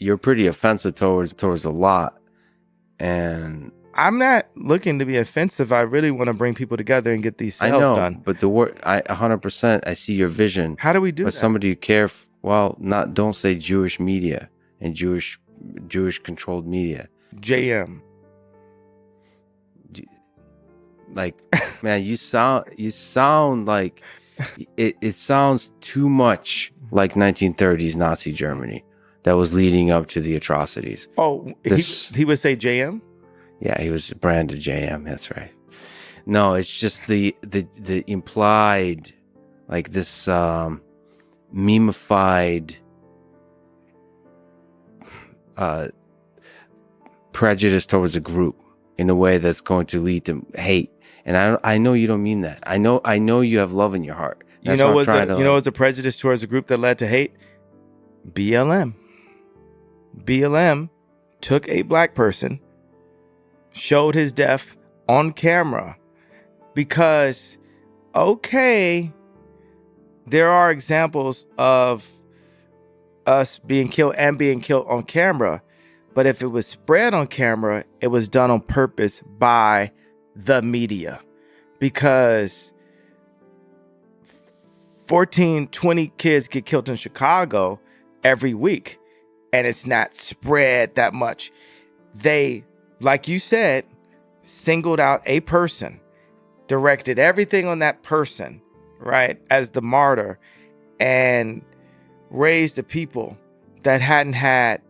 you're pretty offensive towards a lot. And I'm not looking to be offensive. I really want to bring people together and get these sales done. But the word, 100%, I see your vision. How do we do but that? Somebody you care. Don't say Jewish media and Jewish controlled media. JM. Like, man, you sound like it sounds too much like 1930s Nazi Germany that was leading up to the atrocities. Oh, he would say JM? Yeah, he was branded JM. That's right. No, it's just the implied, like, this memeified prejudice towards a group in a way that's going to lead to hate. And I know you don't mean that. I know you have love in your heart. That's what's a prejudice towards a group that led to hate? BLM. BLM took a black person, showed his death on camera, because, okay, there are examples of us being killed on camera, but if it was spread on camera, it was done on purpose by the media, because 14, 20 kids get killed in Chicago every week, and it's not spread that much. They, like you said, singled out a person, directed everything on that person, right, as the martyr, and raised the people that hadn't had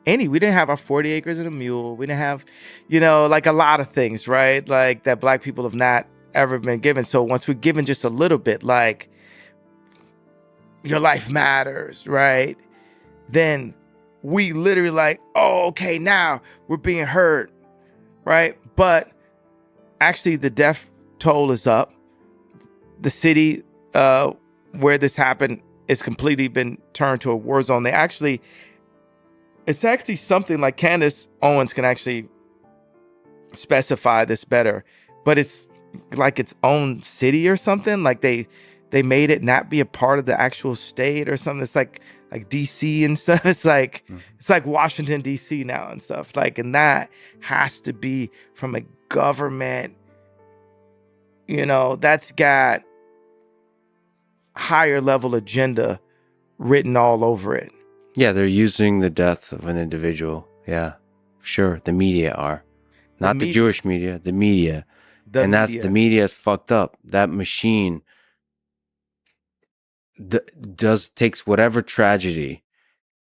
any. We didn't have our 40 acres and a mule. We didn't have, like a lot of things, right, like that black people have not ever been given. So once we're given just a little bit, like your life matters, right, then we literally like, oh, okay, now we're being heard, right? But actually the death toll is up. The city where this happened is completely been turned to a war zone. It's actually something like Candace Owens can actually specify this better, but it's like its own city or something. Like they made it not be a part of the actual state or something. It's like DC and stuff. It's like it's like Washington DC now and stuff. Like, and that has to be from a government, that's got higher level agenda written all over it. Yeah, they're using the death of an individual. Yeah, sure. The media are. Not the Jewish media, the media. The media is fucked up. That machine takes whatever tragedy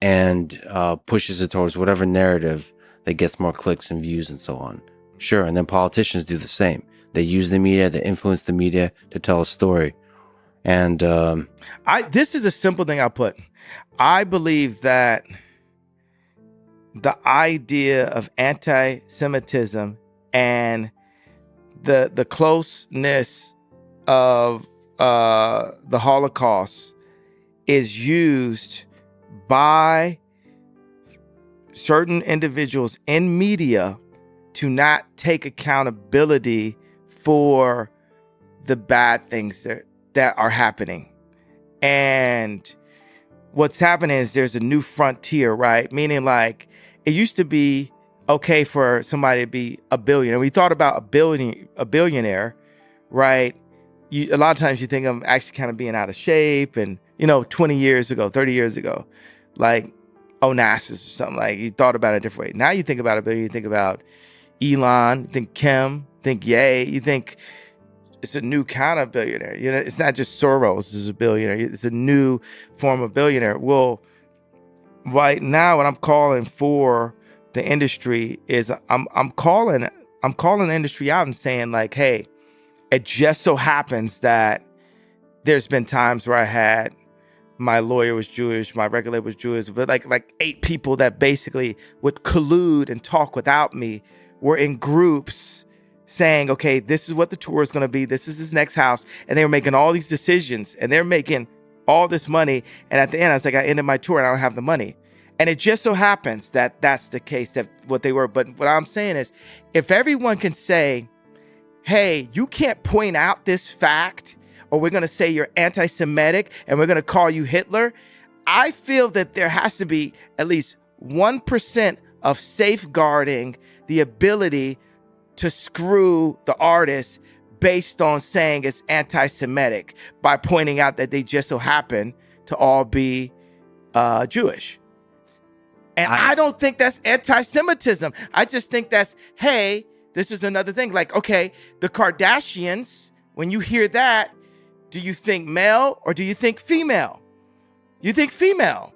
and pushes it towards whatever narrative that gets more clicks and views and so on. Sure, and then politicians do the same. They use the media, they influence the media to tell a story. And this is a simple thing I'll put. I believe that the idea of anti-Semitism and the closeness of the Holocaust is used by certain individuals in media to not take accountability for the bad things that are happening. And what's happening is there's a new frontier, right? Meaning, like, it used to be okay for somebody to be a billionaire. We thought about a billionaire, right? A lot of times you think of them actually kind of being out of shape, and 20 years ago, 30 years ago, like Onassis or something, like you thought about it a different way. Now you think about a billionaire, you think about Elon, you think Kim, think Ye, you think it's a new kind of billionaire. It's not just Soros is a billionaire. It's a new form of billionaire. Well, right now, what I'm calling for the industry is I'm calling the industry out and saying, like, hey, it just so happens that there's been times where I had my lawyer was Jewish, my regulator was Jewish, but like 8 people that basically would collude and talk without me were in groups saying, okay, this is what the tour is going to be. This is his next house. And they were making all these decisions and they're making all this money. And at the end, I was like, I ended my tour and I don't have the money. And it just so happens that that's the case, that what they were. But what I'm saying is, if everyone can say, hey, you can't point out this fact, or we're going to say you're anti-Semitic and we're going to call you Hitler, I feel that there has to be at least 1% of safeguarding the ability to screw the artist based on saying it's anti-Semitic by pointing out that they just so happen to all be Jewish. And I don't think that's anti-Semitism. I just think that's, hey, this is another thing. Like, okay, the Kardashians, when you hear that, do you think male or do you think female? You think female.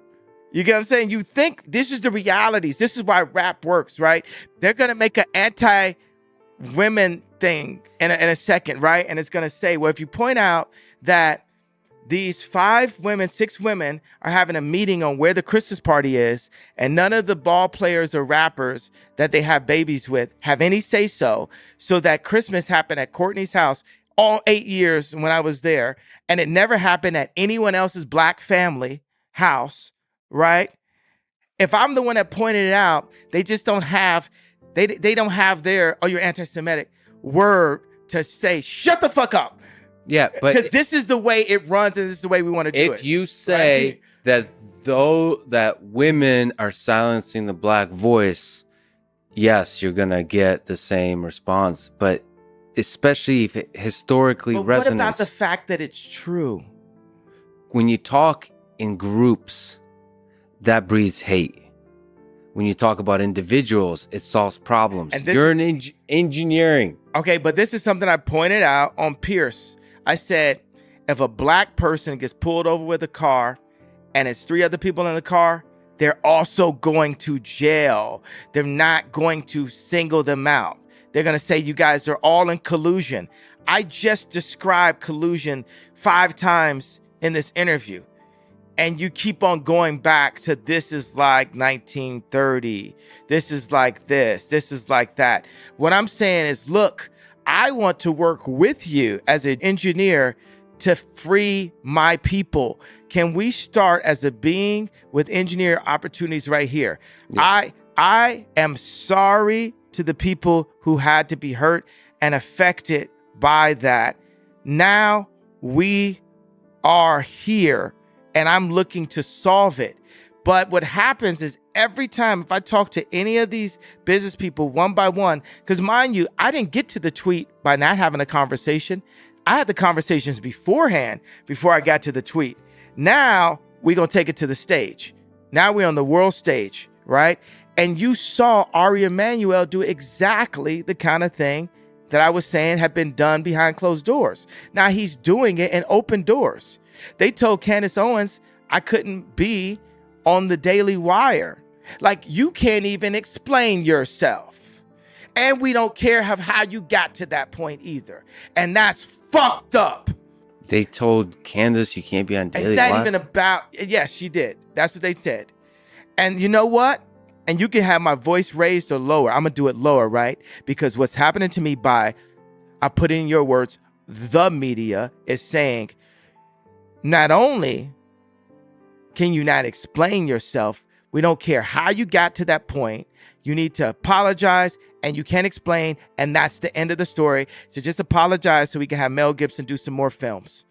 You get what I'm saying? You think this is the realities. This is why rap works, right? They're going to make an anti-women thing in a second, right? And it's going to say, well, if you point out that these 6 women are having a meeting on where the Christmas party is, and none of the ball players or rappers that they have babies with have any say so that Christmas happened at Courtney's house all 8 years when I was there, and it never happened at anyone else's black family house, right? If I'm the one that pointed it out, they just don't have, they don't have their, oh, you're anti-Semitic word to say, shut the fuck up. Yeah, but because this is the way it runs, and this is the way we want to do it. If you say that women are silencing the black voice, yes, you're gonna get the same response. But especially if it historically resonates. What about the fact that it's true? When you talk in groups, that breeds hate. When you talk about individuals, it solves problems. You're in engineering. Okay, but this is something I pointed out on Pierce. I said, if a black person gets pulled over with a car and it's 3 other people in the car, they're also going to jail. They're not going to single them out. They're going to say, you guys are all in collusion. I just described collusion 5 times in this interview. And you keep on going back to, this is like 1930. This is like this. This is like that. What I'm saying is, look, I want to work with you as an engineer to free my people. Can we start as a being with engineer opportunities right here? Yes. I am sorry to the people who had to be hurt and affected by that. Now we are here and I'm looking to solve it. But what happens is, every time if I talk to any of these business people one by one, because mind you, I didn't get to the tweet by not having a conversation. I had the conversations beforehand before I got to the tweet. Now we're going to take it to the stage. Now we're on the world stage, right? And you saw Ari Emanuel do exactly the kind of thing that I was saying had been done behind closed doors. Now he's doing it in open doors. They told Candace Owens I couldn't be on the Daily Wire. Like, you can't even explain yourself. And we don't care how you got to that point either. And that's fucked up. They told Candace you can't be on Daily Wire? It's not even about, yes, she did. That's what they said. And you know what? And you can have my voice raised or lower. I'm going to do it lower, right? Because what's happening to me I put in your words, the media is saying, not only can you not explain yourself, we don't care how you got to that point. You need to apologize, and you can't explain, and that's the end of the story. So just apologize so we can have Mel Gibson do some more films.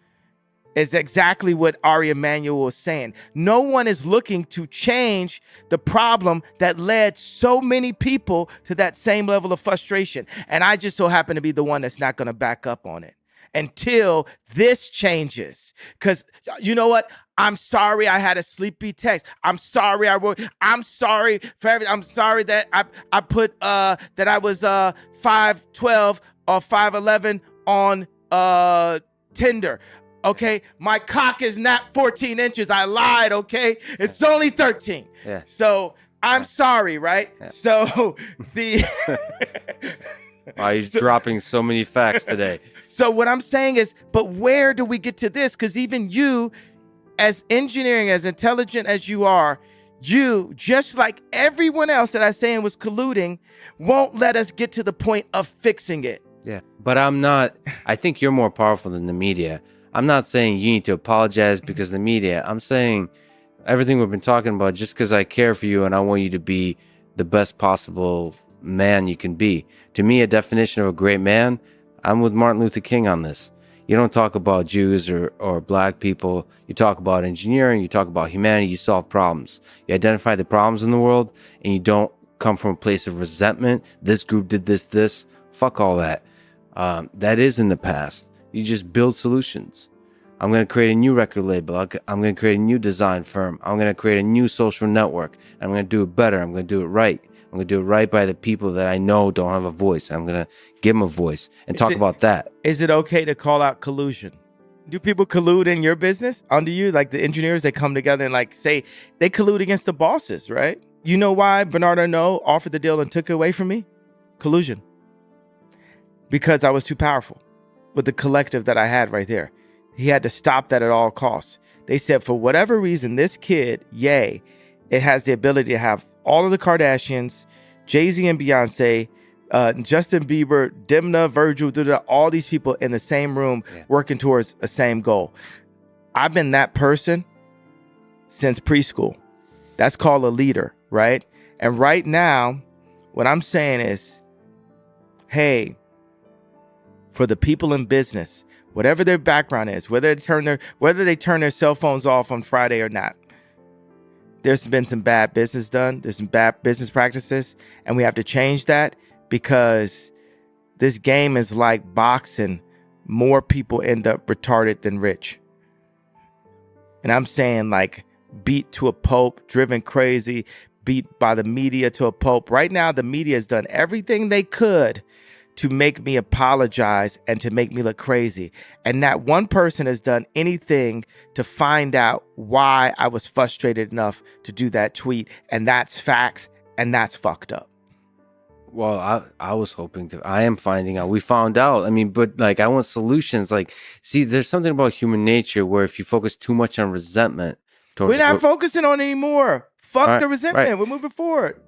It's exactly what Ari Emanuel was saying. No one is looking to change the problem that led so many people to that same level of frustration. And I just so happen to be the one that's not going to back up on it until this changes. Because you know what? I'm sorry I had a sleepy text. I'm sorry I wrote. I'm sorry for everything. I'm sorry that I put that I was 5'12" or 5'11" on Tinder. Okay, my cock is not 14 inches. I lied. Okay, it's only 13. Yeah. So I'm sorry, right? Yeah. So the he's dropping so many facts today. So what I'm saying is, but where do we get to this? Because even you, as engineering, as intelligent as you are, you, just like everyone else that I saying was colluding, won't let us get to the point of fixing it. Yeah, but I think you're more powerful than the media. I'm not saying you need to apologize because of the media. I'm saying everything we've been talking about, just because I care for you and I want you to be the best possible man you can be. To me, a definition of a great man, I'm with Martin Luther King on this. You don't talk about Jews or black people. You talk about engineering. You talk about humanity. You solve problems. You identify the problems in the world, and you don't come from a place of resentment. This group did this. Fuck all that. That is in the past. You just build solutions. I'm going to create a new record label. I'm going to create a new design firm. I'm going to create a new social network. I'm going to do it better. I'm going to do it right. I'm going to do it right by the people that I know don't have a voice. I'm going to give them a voice and talk about that. Is it okay to call out collusion? Do people collude in your business under you? Like the engineers, they come together and like say they collude against the bosses, right? You know why Bernard Arnault offered the deal and took it away from me? Collusion. Because I was too powerful with the collective that I had right there. He had to stop that at all costs. They said, for whatever reason, this kid, Ye, it has the ability to have all of the Kardashians, Jay-Z and Beyonce, Justin Bieber, Demna, Virgil, all these people in the same room working towards a same goal. I've been that person since preschool. That's called a leader, right? And right now, what I'm saying is, hey, for the people in business, whatever their background is, whether they turn their cell phones off on Friday or not, there's been some bad business done. There's some bad business practices, and we have to change that because this game is like boxing. More people end up retarded than rich. And I'm saying like beat to a pulp, driven crazy, beat by the media to a pulp. Right now, the media has done everything they could to make me apologize and to make me look crazy. And not one person has done anything to find out why I was frustrated enough to do that tweet. And that's facts, and that's fucked up. Well, I was hoping to. I am finding out. We found out. I mean, but like, I want solutions. Like, see, there's something about human nature where if you focus too much on resentment, we're not focusing on it anymore. Fuck the resentment. Right. We're moving forward.